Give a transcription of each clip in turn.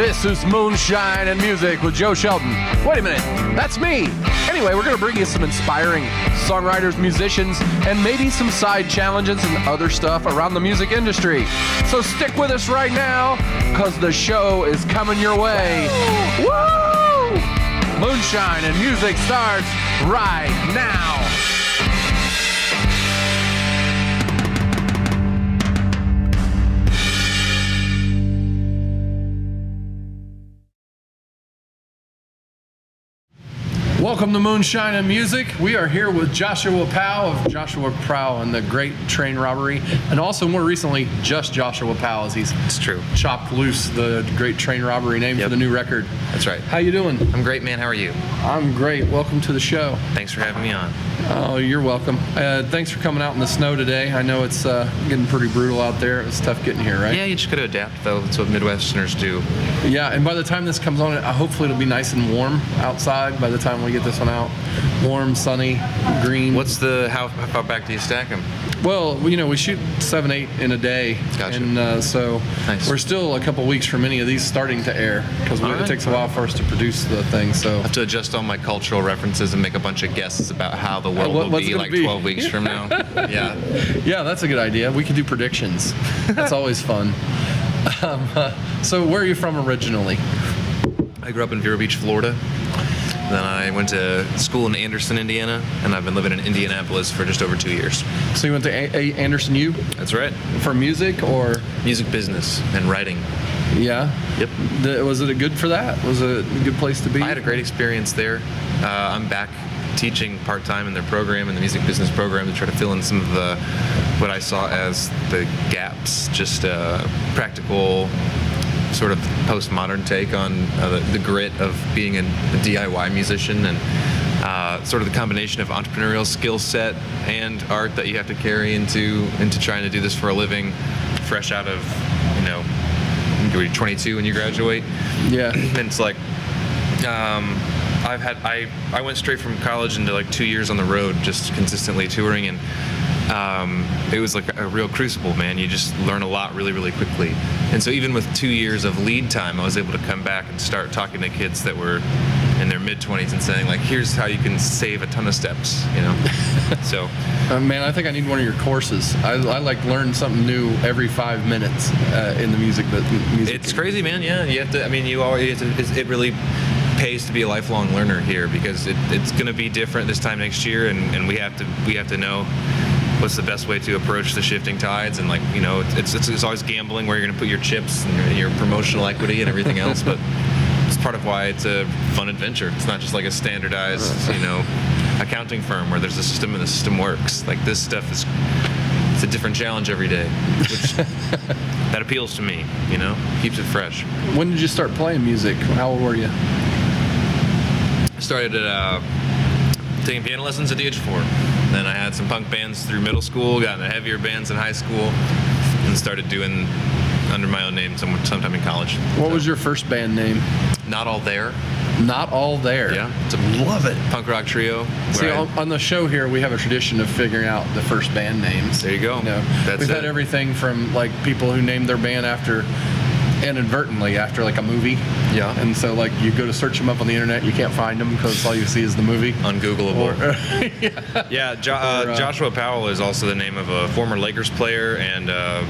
This is Moonshine and Music with Joe Shelton. Wait a minute, that's me. Anyway, we're going to bring you some inspiring songwriters, musicians, and maybe some side challenges and other stuff around the music industry. So stick with us right now, because the show is coming your way. Woo! Moonshine and Music starts right now. Welcome to Moonshine and Music. We are here with Joshua Powell of Joshua Powell and the Great Train Robbery, and also more recently, just Joshua Powell, as he's chopped loose the Great Train Robbery name for the new record. That's right. How you doing? I'm great, man. How are you? I'm great. Welcome to the show. Thanks for having me on. Oh, you're welcome. Thanks for coming out in the snow today. I know it's getting pretty brutal out there. It's tough getting here, right? Yeah, you just got to adapt, though. That's what Midwesterners do. Yeah, and by the time this comes on, hopefully it'll be nice and warm outside by the time we get this one out. Warm, sunny, green. How far back do you stack them? Well, we shoot 7, 8 in a day. Gotcha. And so nice. We're still a couple weeks from any of these starting to air, because it takes a while for us to produce the thing. So I have to adjust all my cultural references and make a bunch of guesses about how the world will be like 12 weeks from now. Yeah. Yeah, that's a good idea. We can do predictions. That's always fun. So where are you from originally? I grew up in Vero Beach, Florida. Then I went to school in Anderson, Indiana, and I've been living in Indianapolis for just over 2 years. So you went to Anderson U? That's right. For music or? Music business and writing. Yeah? Yep. Was it good for that? Was it a good place to be? I had a great experience there. I'm back teaching part-time in their program, in the music business program, to try to fill in some of what I saw as the gaps, just practical sort of postmodern take on the grit of being a DIY musician, and sort of the combination of entrepreneurial skill set and art that you have to carry into trying to do this for a living, fresh out of, you're 22 when you graduate. Yeah. And it's like, I went straight from college into like 2 years on the road, just consistently touring, and it was like a real crucible, man. You just learn a lot really, really quickly. And so even with 2 years of lead time, I was able to come back and start talking to kids that were in their mid-20s and saying, like, here's how you can save a ton of steps, So. Man, I think I need one of your courses. I like learn something new every 5 minutes in the music. It's crazy, man. Yeah, you have to. I mean, it really pays to be a lifelong learner here, because it's going to be different this time next year, and we have to know what's the best way to approach the shifting tides, and it's always gambling where you're going to put your chips and your promotional equity and everything else, but it's part of why it's a fun adventure. It's not just like a standardized accounting firm where there's a system and the system works. Like, this stuff it's a different challenge every day, which that appeals to me, keeps it fresh. When did you start playing music? How old were you? I started taking piano lessons at the age of 4. Then I had some punk bands through middle school, got into heavier bands in high school, and started doing under my own name sometime in college. What was your first band name? Not All There. Not All There. Yeah. Love it. Punk rock trio. See, on the show here, we have a tradition of figuring out the first band names. There you go. We've had everything from like people who named their band inadvertently after like a movie. Yeah. And so like you go to search them up on the internet, you can't find them because all you see is the movie. Ungoogleable. Joshua Powell is also the name of a former Lakers player and a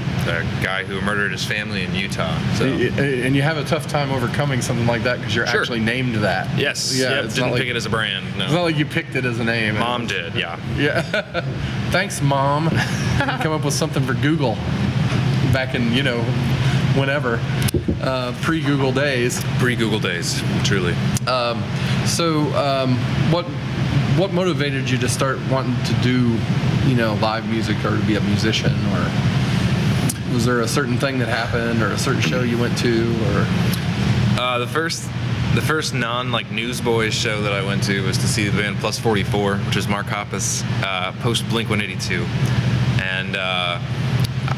guy who murdered his family in Utah. So. And you have a tough time overcoming something like that because you're actually named that. Yes. Yeah. Didn't pick it as a brand. No. It's not like you picked it as a name. Mom did. Yeah. Yeah. Thanks, Mom. You come up with something for Google back in whenever, pre-Google days. Pre-Google days, truly. What motivated you to start wanting to do, live music or to be a musician, or was there a certain thing that happened or a certain show you went to, or? The first newsboys show that I went to was to see the band Plus 44, which is Mark Hoppus post Blink-182, and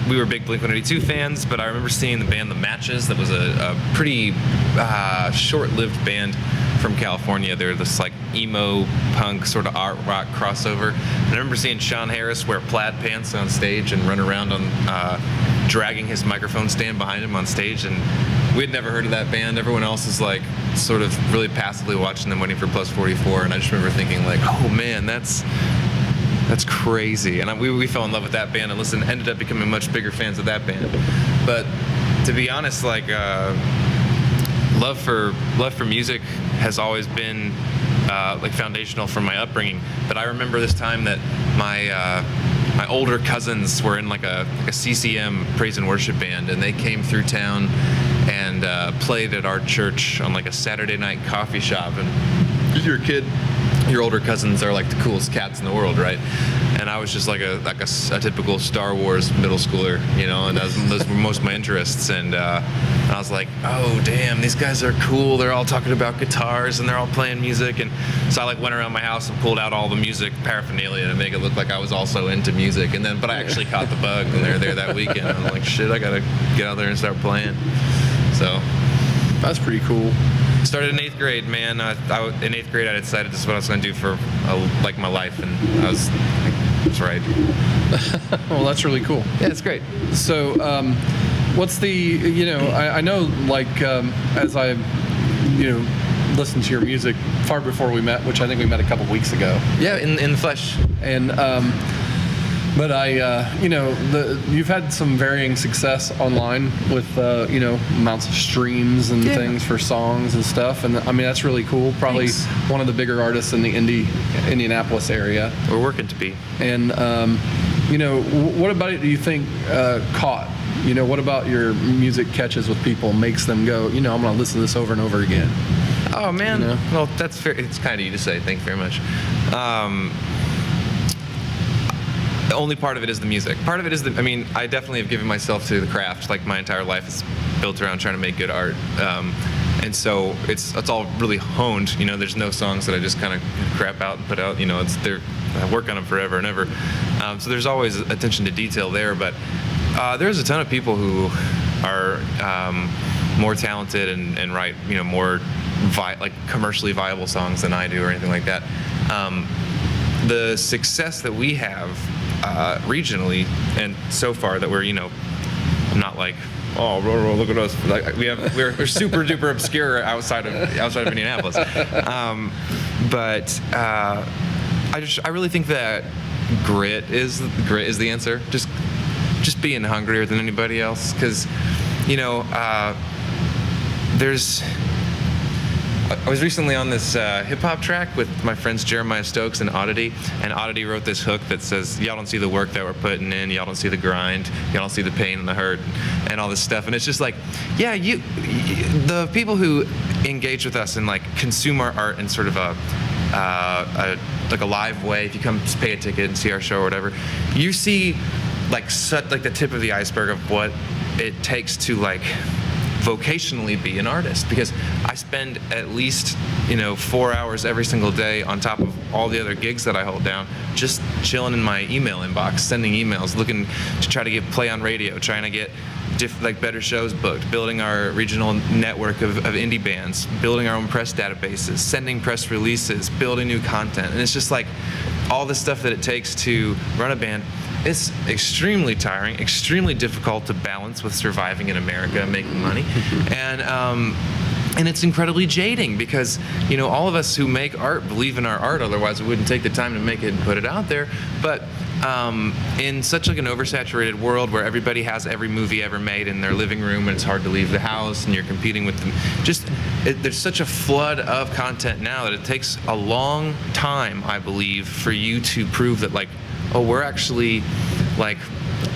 we were big Blink-182 fans, but I remember seeing the band The Matches. That was a pretty short-lived band from California. They're this like emo punk sort of art rock crossover. And I remember seeing Sean Harris wear plaid pants on stage and run around on dragging his microphone stand behind him on stage, and we had never heard of that band. Everyone else is like sort of really passively watching them waiting for Plus 44, and I just remember thinking like, oh man, that's crazy. And we fell in love with that band and ended up becoming much bigger fans of that band. But to be honest, like love for music has always been like foundational for my upbringing. But I remember this time that my older cousins were in like a CCM praise and worship band, and they came through town and played at our church on like a Saturday night coffee shop. And if you're a kid, your older cousins are like the coolest cats in the world, right? And I was just like a typical Star Wars middle schooler, you know, and those were most of my interests. And I was like, oh damn, these guys are cool. They're all talking about guitars and they're all playing music. And so I like went around my house and pulled out all the music paraphernalia to make it look like I was also into music. But I actually caught the bug when they were there that weekend. I'm like, shit, I gotta get out there and start playing. So that's pretty cool. Started in 8th grade, man. In 8th grade, I decided this is what I was going to do for like my life, and I was like, that's right. Well, that's really cool. Yeah, it's great. So, what's the, I know, like, as I, listened to your music far before we met, which I think we met a couple weeks ago. Yeah, in the flesh. And, but you've had some varying success online with, amounts of streams and things for songs and stuff. And I mean, that's really cool. Probably Thanks. One of the bigger artists in the Indianapolis area. We're working to be. And, what about it do you think caught? What about your music catches with people, makes them go, I'm going to listen to this over and over again? Oh, man. Well, that's fair. It's kind of you to say. Thank you very much. The only part of it is the music. Part of it is I definitely have given myself to the craft. Like my entire life is built around trying to make good art. And so it's all really honed. There's no songs that I just kind of crap out and put out. I work on them forever and ever. So there's always attention to detail there. But there's a ton of people who are more talented and write, more like commercially viable songs than I do or anything like that. The success that we have regionally, and so far that we're, I'm not like, oh, look at us. Like we're super duper obscure outside of Indianapolis. But I really think that grit is the answer. Just being hungrier than anybody else, because I was recently on this hip-hop track with my friends Jeremiah Stokes and Oddity, and Oddity wrote this hook that says, y'all don't see the work that we're putting in, y'all don't see the grind, y'all don't see the pain and the hurt, and all this stuff. And it's just like, yeah, the people who engage with us and like consume our art in sort of a live way, if you come pay a ticket and see our show or whatever, you see like the tip of the iceberg of what it takes to like vocationally be an artist, because I spend at least 4 hours every single day on top of all the other gigs that I hold down, just chilling in my email inbox, sending emails, looking to try to get play on radio, trying to get better shows booked, building our regional network of indie bands, building our own press databases, sending press releases, building new content. And it's just like all the stuff that it takes to run a band. It's extremely tiring, extremely difficult to balance with surviving in America and making money. And it's incredibly jading, because all of us who make art believe in our art, otherwise we wouldn't take the time to make it and put it out there. But in such like an oversaturated world where everybody has every movie ever made in their living room, and it's hard to leave the house and you're competing with them, there's such a flood of content now that it takes a long time, I believe, for you to prove that like, oh, we're actually like,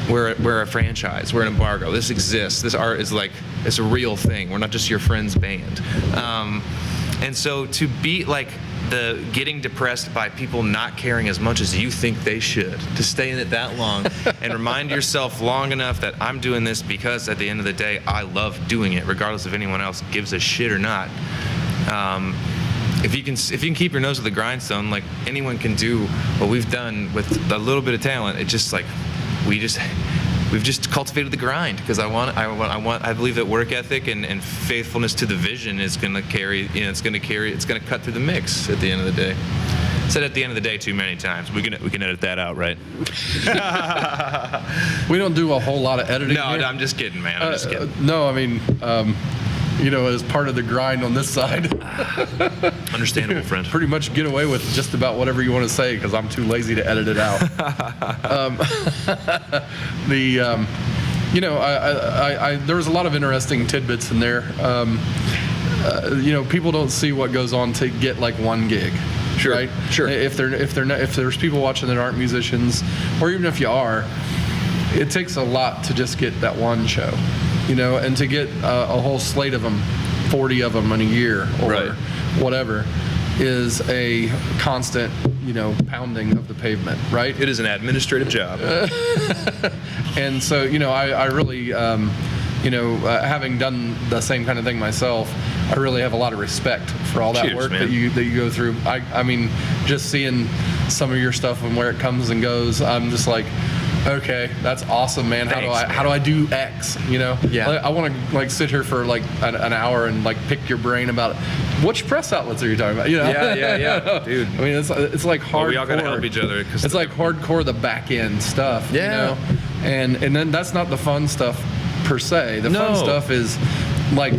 we're a franchise, we're an embargo, this exists, this art is like, it's a real thing, we're not just your friend's band. And so to be like the getting depressed by people not caring as much as you think they should, to stay in it that long and remind yourself long enough that I'm doing this because at the end of the day I love doing it, regardless if anyone else gives a shit or not. If you can keep your nose to the grindstone, like anyone can do what we've done with a little bit of talent. It's just like we've just cultivated the grind, because I believe that work ethic and faithfulness to the vision is going to carry. It's going to cut through the mix at the end of the day. Said at the end of the day too many times. We can edit that out, right? We don't do a whole lot of editing. No, here. I'm just kidding, man. I'm just kidding. No, I mean, as part of the grind on this side. Understandable, friend. Pretty much get away with just about whatever you want to say because I'm too lazy to edit it out. There was a lot of interesting tidbits in there. People don't see what goes on to get like one gig. Sure. Right? Sure. If there's people watching that aren't musicians, or even if you are, it takes a lot to just get that one show, and to get a whole slate of them, 40 of them in a year or Right. whatever, is a constant, pounding of the pavement, right? It is an administrative job. And so, I really, having done the same kind of thing myself, I really have a lot of respect for all that Cheers, work man. that you go through. I mean, just seeing some of your stuff and where it comes and goes, I'm just like, okay, that's awesome, man. Thanks, How do I do X? Yeah. Like, I want to sit here for like an hour and like pick your brain about which press outlets are you talking about? Yeah, dude. I mean, it's like hardcore. Well, we all gotta help each other. It's like hardcore the back end stuff. Yeah. And then that's not the fun stuff per se. The fun stuff is like,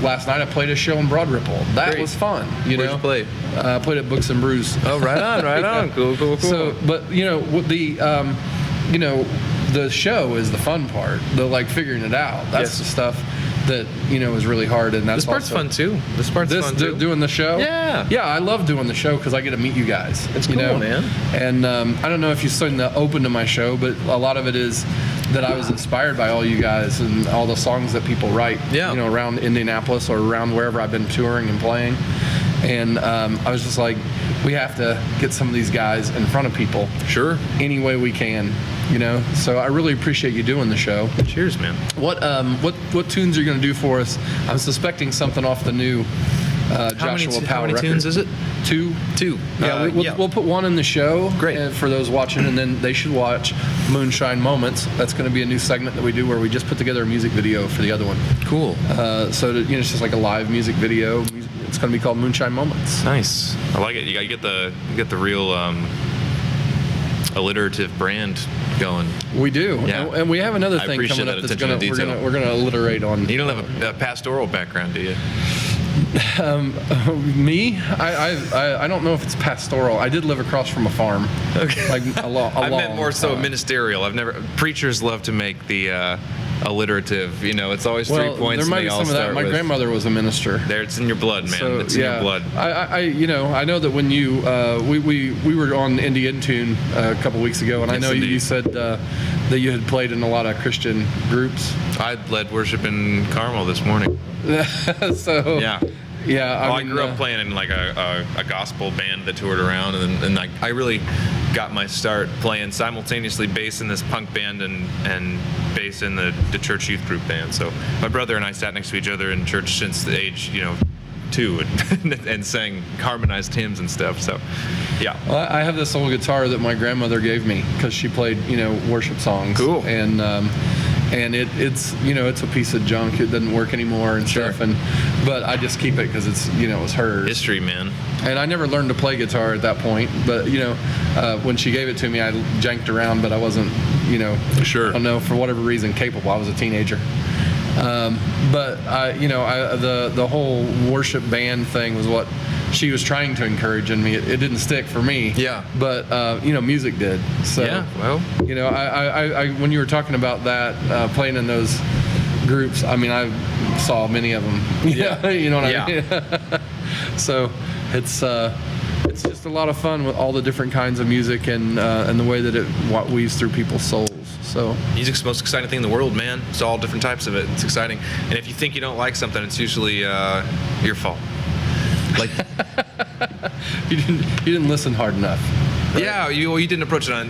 last night I played a show in Broad Ripple. That Great. was fun. Where'd you play? I played at Books and Brews. Oh, right on, right on. Cool. So, but the show is the fun part. The like figuring it out. That's Yes. the stuff that is really hard. And that's This part's also fun too. This part's fun too. doing the show. Yeah. I love doing the show because I get to meet you guys. It's cool, man. And I don't know if you've seen the open to my show, but a lot of it is that I was inspired by all you guys and all the songs that people write. Yeah. Around Indianapolis or around wherever I've been touring and playing. And I was just like, we have to get some of these guys in front of people. Sure. Any way we can. So I really appreciate you doing the show. Cheers, man. What tunes are you going to do for us? I'm suspecting something off the new Joshua Powell How many record. tunes is it? Two. Yeah, We'll put one in the show. Great. For those watching, and then they should watch Moonshine Moments. That's going to be a new segment that we do where we just put together a music video for the other one. Cool. It's just like a live music video. It's going to be called Moonshine Moments. Nice. I like it. You gotta get the real alliterative brand going. We do. Yeah. And we have another I thing appreciate coming up that that's attention to detail. we're gonna alliterate on. You don't have a pastoral background, do you? Me? I don't know if it's pastoral. I did live across from a farm. Okay. Like I meant more so ministerial. Preachers love to make the alliterative. It's always 3 points. There might and be they some all of that. start My with, grandmother was a minister. There, it's in your blood, man. So, It's in your blood. I know that when you we were on Indie In Tune a couple weeks ago, and I Yes, know you indeed. said that you had played in a lot of Christian groups. I led worship in Carmel this morning. So Yeah. yeah. I grew up playing in like a gospel band that toured around, and I really got my start playing simultaneously bass in this punk band and bass in the church youth group band. So my brother and I sat next to each other in church since the age 2 and sang harmonized hymns and stuff. So yeah. Well, I have this old guitar that my grandmother gave me because she played worship songs. Cool. And it's it's a piece of junk. It doesn't work anymore and Sure. stuff. But I just keep it because it's it was hers. History, man. And I never learned to play guitar at that point. But when she gave it to me, I janked around, but I wasn't Sure. I don't know, for whatever reason, capable. I was a teenager. But the whole worship band thing was what she was trying to encourage in me. It didn't stick for me. Yeah. But music did. So Yeah. Well. I when you were talking about that playing in those groups, I mean, I saw many of them. Yeah. You know what Yeah. I mean? So it's just a lot of fun with all the different kinds of music and the way that it weaves through people's souls. So Music's the most exciting thing in the world, man. It's all different types of it. It's exciting. And if you think you don't like something, it's usually your fault. Like you didn't listen hard enough. Right? Yeah, you didn't approach it on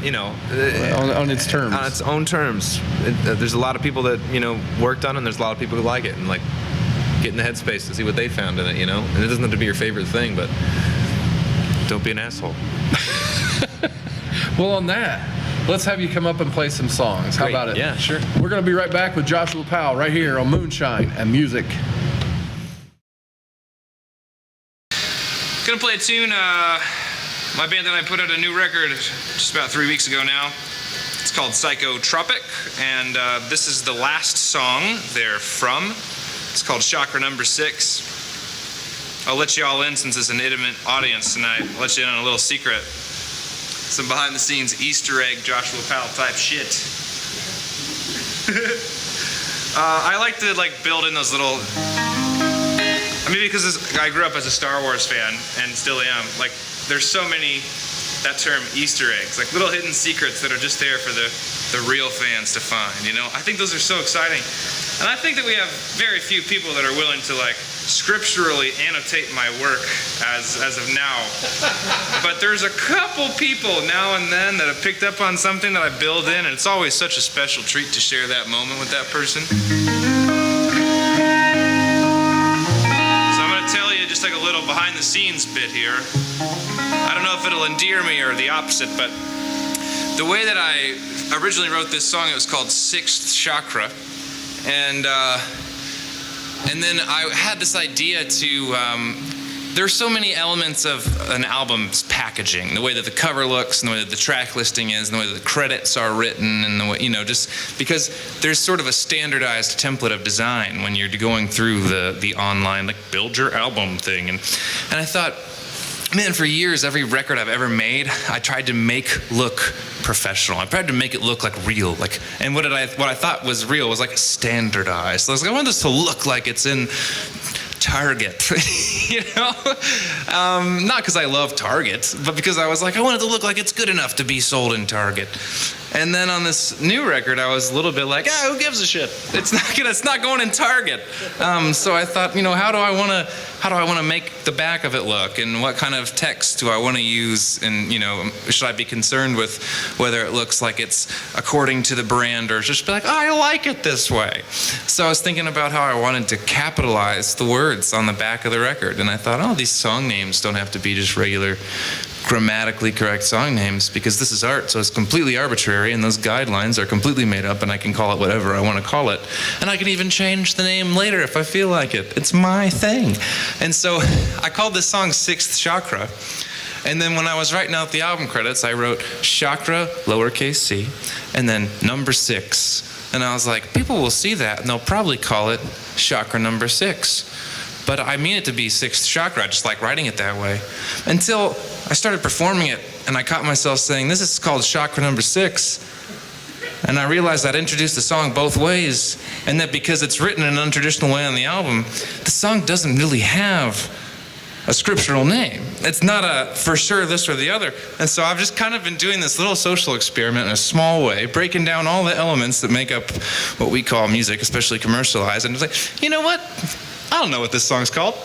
on its terms. On its own terms. There's a lot of people that worked on it, and there's a lot of people who like it, and like get in the headspace to see what they found in it. And it doesn't have to be your favorite thing, but don't be an asshole. Well, on that, let's have you come up and play some songs. How Great. about it? Yeah, sure. We're going to be right back with Joshua Powell right here on Moonshine and Music. Gonna play a tune. My band and I put out a new record just about 3 weeks ago now. It's called Psychotropic, and this is the last song they're from. It's called Chakra Number 6. I'll let you all in since it's an intimate audience tonight. I'll let you in on a little secret. Some behind the scenes Easter egg Joshua Powell type shit. I like to build in those little, because I grew up as a Star Wars fan and still am, there's so many, that term Easter eggs, little hidden secrets that are just there for the real fans to find, I think those are so exciting. And I think that we have very few people that are willing to scripturally annotate my work as of now. But there's a couple people now and then that have picked up on something that I build in, and it's always such a special treat to share that moment with that person. So I'm going to tell you just a little behind the scenes bit here. I don't know if it'll endear me or the opposite, but the way that I originally wrote this song, it was called Sixth Chakra. And then I had this idea to, there's so many elements of an album's packaging, the way that the cover looks and the way that the track listing is and the way that the credits are written and the way, just because there's sort of a standardized template of design when you're going through the online, build your album thing. And I thought, man, for years, every record I've ever made, I tried to make look professional. I tried to make it look real. And what I thought was real was standardized. So I want this to look like it's in Target, not because I love Target, but because I was I want it to look like it's good enough to be sold in Target. And then on this new record, I was a little bit who gives a shit? It's not going in Target. So I thought, how do I want to make the back of it look, and what kind of text do I want to use, and should I be concerned with whether it looks like it's according to the brand, or just be I like it this way. So I was thinking about how I wanted to capitalize the words on the back of the record, and I thought, these song names don't have to be just regular grammatically correct song names, because this is art, so it's completely arbitrary, and those guidelines are completely made up, and I can call it whatever I want to call it, and I can even change the name later if I feel like it. It's my thing. And so I called this song Sixth Chakra, and then when I was writing out the album credits, I wrote chakra, lowercase c, and then number 6, and I was people will see that, and they'll probably call it Chakra Number 6. But I mean it to be Sixth Chakra. I just like writing it that way. Until I started performing it, and I caught myself saying, this is called Chakra Number 6. And I realized I'd introduced the song both ways, and that because it's written in an untraditional way on the album, the song doesn't really have a scriptural name. It's not a for sure this or the other. And so I've just kind of been doing this little social experiment in a small way, breaking down all the elements that make up what we call music, especially commercialized. And it's you know what? I don't know what this song's called.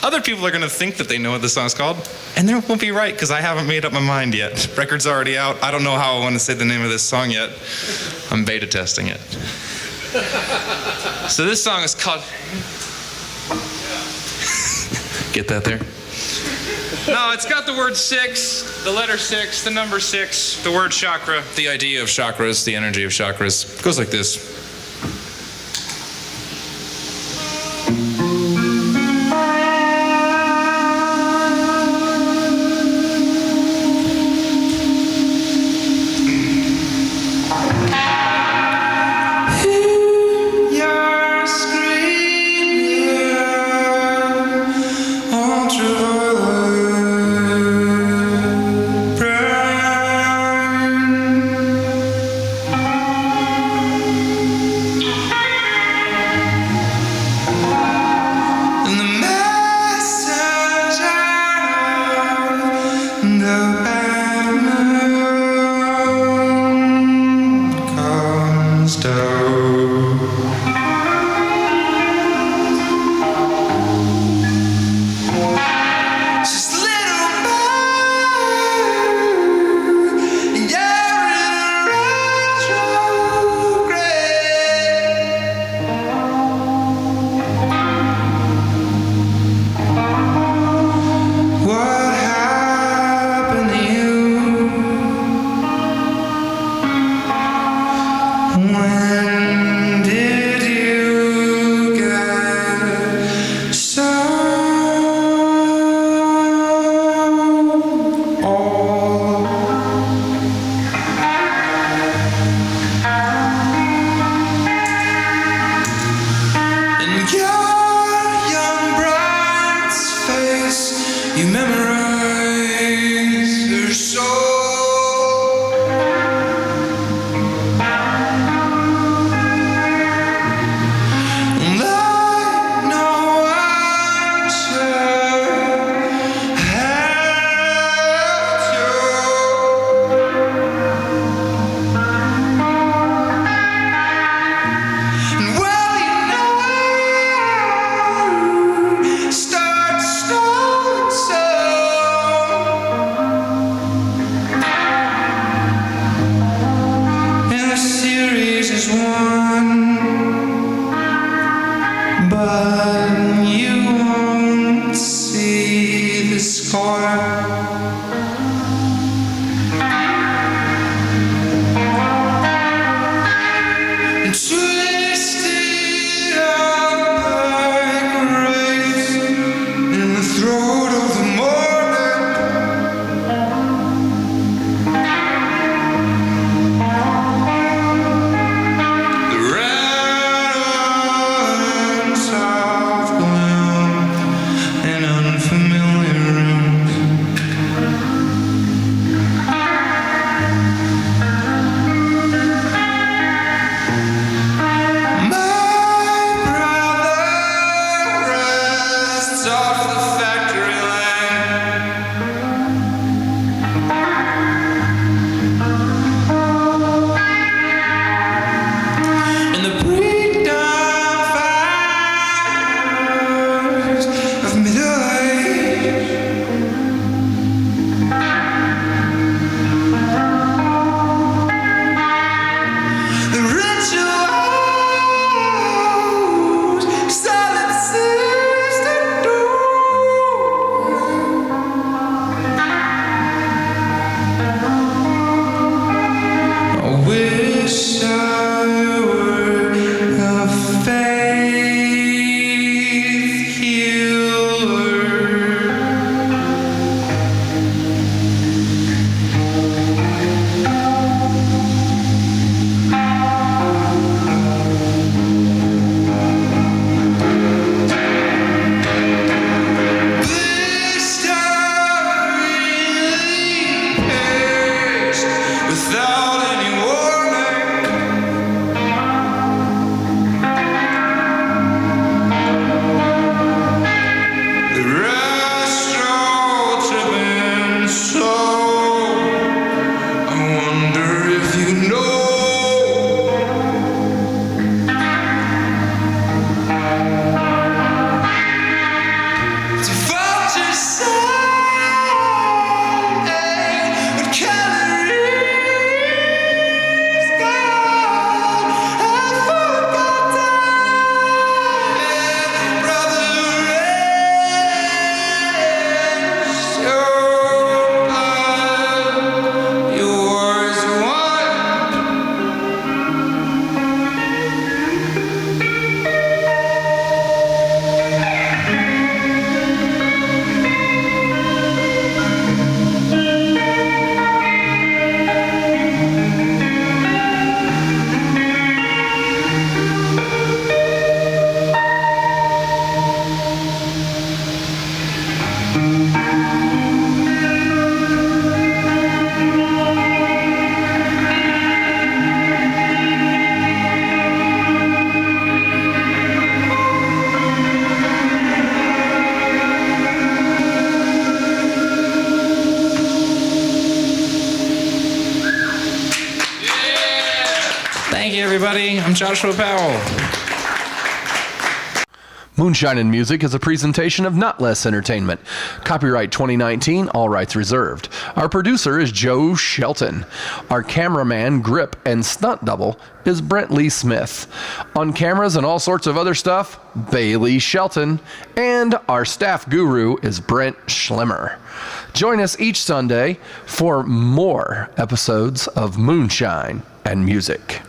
Other people are going to think that they know what this song's called, and they won't be right because I haven't made up my mind yet. Record's already out. I don't know how I want to say the name of this song yet. I'm beta testing it. So this song is called... Get that there? No, it's got the word 6, the letter 6, the number 6, the word chakra. The idea of chakras, the energy of chakras, goes like this. but you won't see the score. Twisted up like grapes in the throat of the morning. The remnants of gloom in unfamiliar rooms. Off the factory line. And the breakdown fires of middle age. The rituals, silences the door. I wish I were a faith healer. This time perished without any warning. The restaurants have been sold. I wonder if you know. To vulture say what calories gone and forgotten. Brother, rest your blood, yours one. Thank you, everybody. I'm Joshua Powell. Moonshine and Music is a presentation of Notlehs Entertainment. Copyright 2019, all rights reserved. Our producer is Joe Shelton. Our cameraman, grip, and stunt double is Brent Lee Smith. On cameras and all sorts of other stuff, Bailey Shelton. And our staff guru is Brent Schlemmer. Join us each Sunday for more episodes of Moonshine and Music.